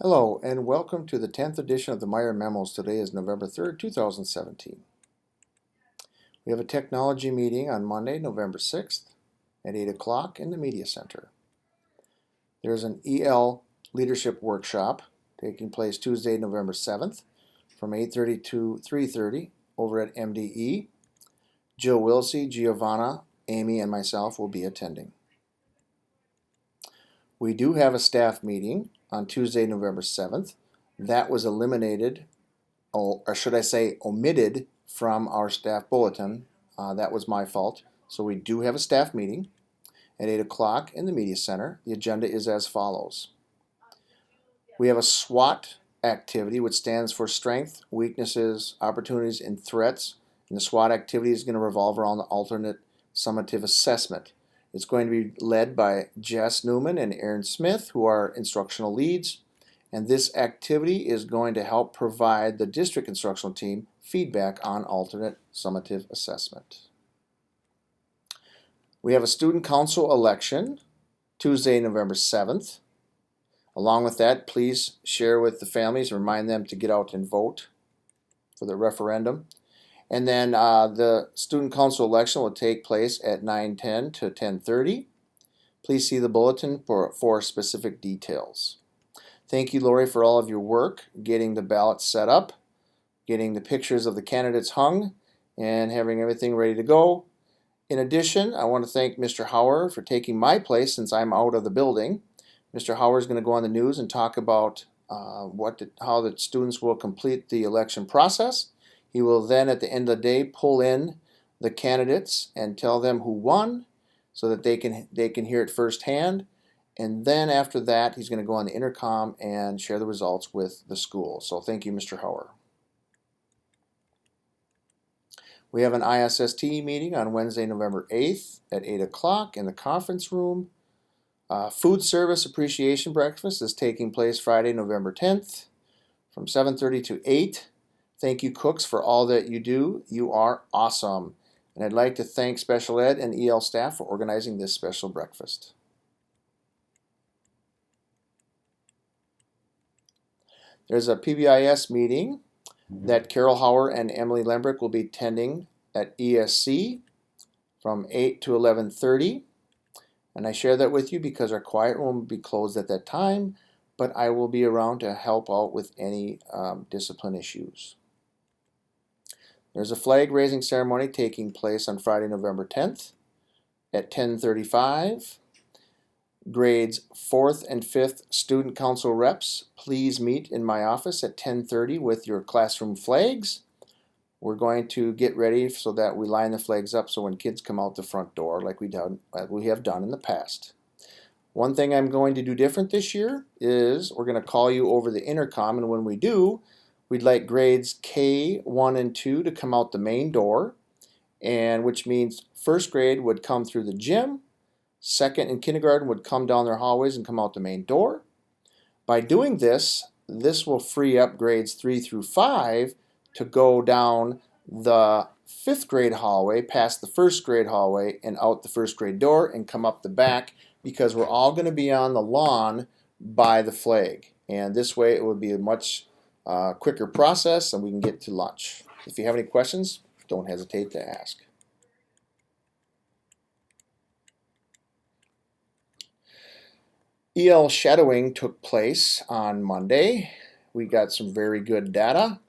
Hello and welcome to the 10th edition of the Meyer Memos. Today is November 3rd, 2017. We have a technology meeting on Monday, November 6th at 8 o'clock in the Media Center. There's an EL Leadership Workshop taking place Tuesday, November 7th from 8:30 to 3:30 over at MDE. Jill Wilsey, Giovanna, Amy, and myself will be attending. We do have a staff meeting on Tuesday, November 7th. That was eliminated, or should I say omitted, from our staff bulletin. That was my fault. So we do have a staff meeting at 8 o'clock in the Media Center. The agenda is as follows. We have a SWOT activity, which stands for Strength, Weaknesses, Opportunities, and Threats. And the SWOT activity is going to revolve around the alternate summative assessment. It's going to be led by Jess Newman and Aaron Smith, who are instructional leads. And this activity is going to help provide the district instructional team feedback on alternate summative assessment. We have a student council election Tuesday, November 7th. Along with that, please share with the families and remind them to get out and vote for the referendum. And then the student council election will take place at 9:10 to 10:30. Please see the bulletin for specific details. Thank you, Lori, for all of your work getting the ballots set up, getting the pictures of the candidates hung, and having everything ready to go. In addition, I want to thank Mr. Hauer for taking my place since I'm out of the building. Mr. Hauer is going to go on the news and talk about how the students will complete the election process. He will then, at the end of the day, pull in the candidates and tell them who won so that they can hear it firsthand. And then after that, he's going to go on the intercom and share the results with the school. So thank you, Mr. Hauer. We have an ISST meeting on Wednesday, November 8th at 8 o'clock in the conference room. Food Service Appreciation Breakfast is taking place Friday, November 10th from 7:30 to 8. Thank you, cooks, for all that you do. You are awesome. And I'd like to thank Special Ed and EL staff for organizing this special breakfast. There's a PBIS meeting that Carol Hauer and Emily Lembrick will be attending at ESC from 8 to 11:30. And I share that with you because our quiet room will be closed at that time, but I will be around to help out with any discipline issues. There's a flag raising ceremony taking place on Friday, November 10th at 10:35. Grades 4th and 5th student council reps, please meet in my office at 10:30 with your classroom flags. We're going to get ready so that we line the flags up so when kids come out the front door like we have done in the past. One thing I'm going to do different this year is we're going to call you over the intercom, and when we do, we'd like grades K1 and 2 to come out the main door, and which means first grade would come through the gym, second and kindergarten would come down their hallways and come out the main door. By doing this, this will free up grades 3 through 5 to go down the 5th grade hallway, past the 1st grade hallway, and out the 1st grade door and come up the back, because we're all going to be on the lawn by the flag. And this way it would be a much quicker process and we can get to lunch. If you have any questions, don't hesitate to ask. EL shadowing took place on Monday. We got some very good data.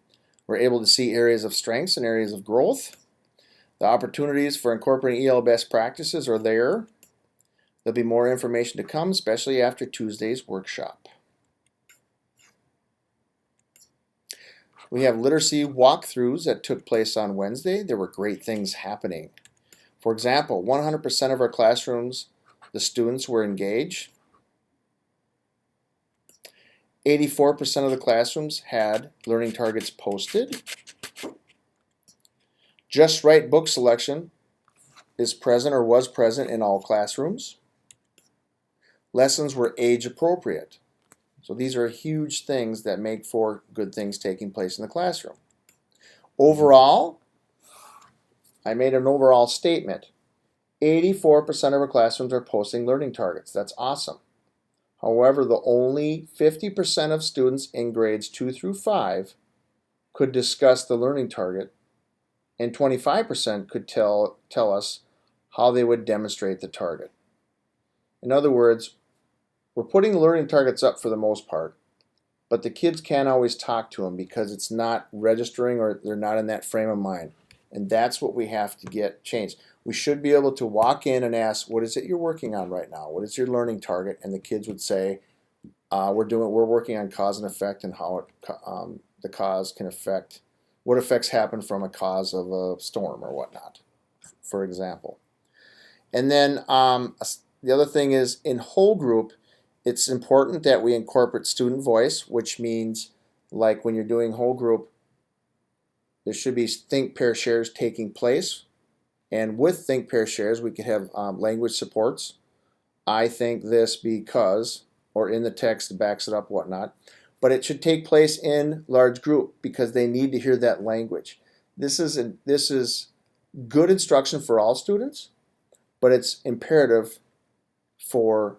We're able to see areas of strengths and areas of growth. The opportunities for incorporating EL best practices are there. There'll be more information to come, especially after Tuesday's workshop. We have literacy walkthroughs that took place on Wednesday. There were great things happening. For example, 100% of our classrooms, the students were engaged. 84% of the classrooms had learning targets posted. Just Right book selection is present or was present in all classrooms. Lessons were age appropriate. So these are huge things that make for good things taking place in the classroom. Overall, I made an overall statement. 84% of our classrooms are posting learning targets. That's awesome. However, the only 50% of students in grades 2 through 5 could discuss the learning target, and 25% could tell us how they would demonstrate the target. In other words, we're putting the learning targets up for the most part, but the kids can't always talk to them because it's not registering or they're not in that frame of mind. And that's what we have to get changed. We should be able to walk in and ask, what is it you're working on right now? What is your learning target? And the kids would say, we're working on cause and effect and how the cause can affect, what effects happen from a cause of a storm or whatnot, for example. And then the other thing is in whole group, it's important that we incorporate student voice, which means like when you're doing whole group, there should be think, pair, shares taking place. And with think, pair, shares, we could have language supports. I think this because, or in the text that backs it up, whatnot. But it should take place in large group because they need to hear that language. This is good instruction for all students, but it's imperative for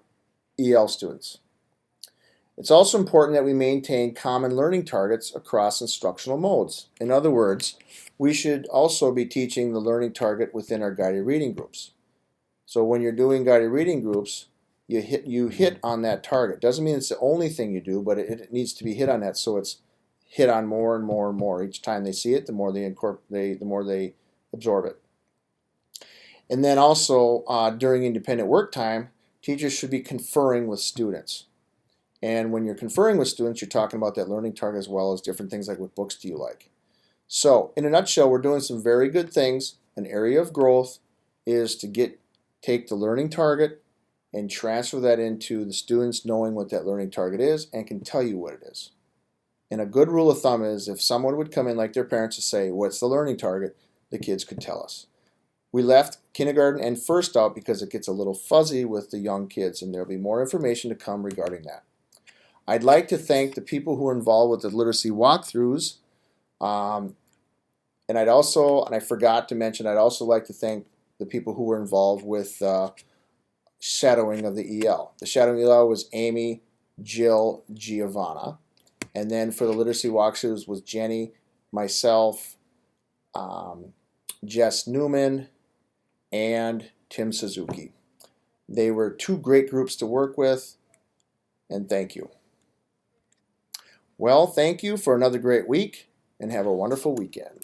EL students. It's also important that we maintain common learning targets across instructional modes. In other words, we should also be teaching the learning target within our guided reading groups. So when you're doing guided reading groups, you hit on that target. Doesn't mean it's the only thing you do, but it needs to be hit on that, so it's hit on more and more and more. Each time they see it, the more they absorb it. And then also during independent work time, teachers should be conferring with students. And when you're conferring with students, you're talking about that learning target as well as different things like what books do you like. So in a nutshell, we're doing some very good things. An area of growth is to take the learning target and transfer that into the students knowing what that learning target is and can tell you what it is. And a good rule of thumb is if someone would come in like their parents to say, what's the learning target? The kids could tell us. We left kindergarten and first out because it gets a little fuzzy with the young kids, and there'll be more information to come regarding that. I'd like to thank the people who are involved with the literacy walkthroughs. And I forgot to mention, I'd also like to thank the people who were involved with shadowing of the EL. The shadowing EL was Amy, Jill, Giovanna. And then for the literacy walkthroughs was Jenny, myself, Jess Newman, and Tim Suzuki. They were two great groups to work with, and thank you. Well, thank you for another great week, and have a wonderful weekend.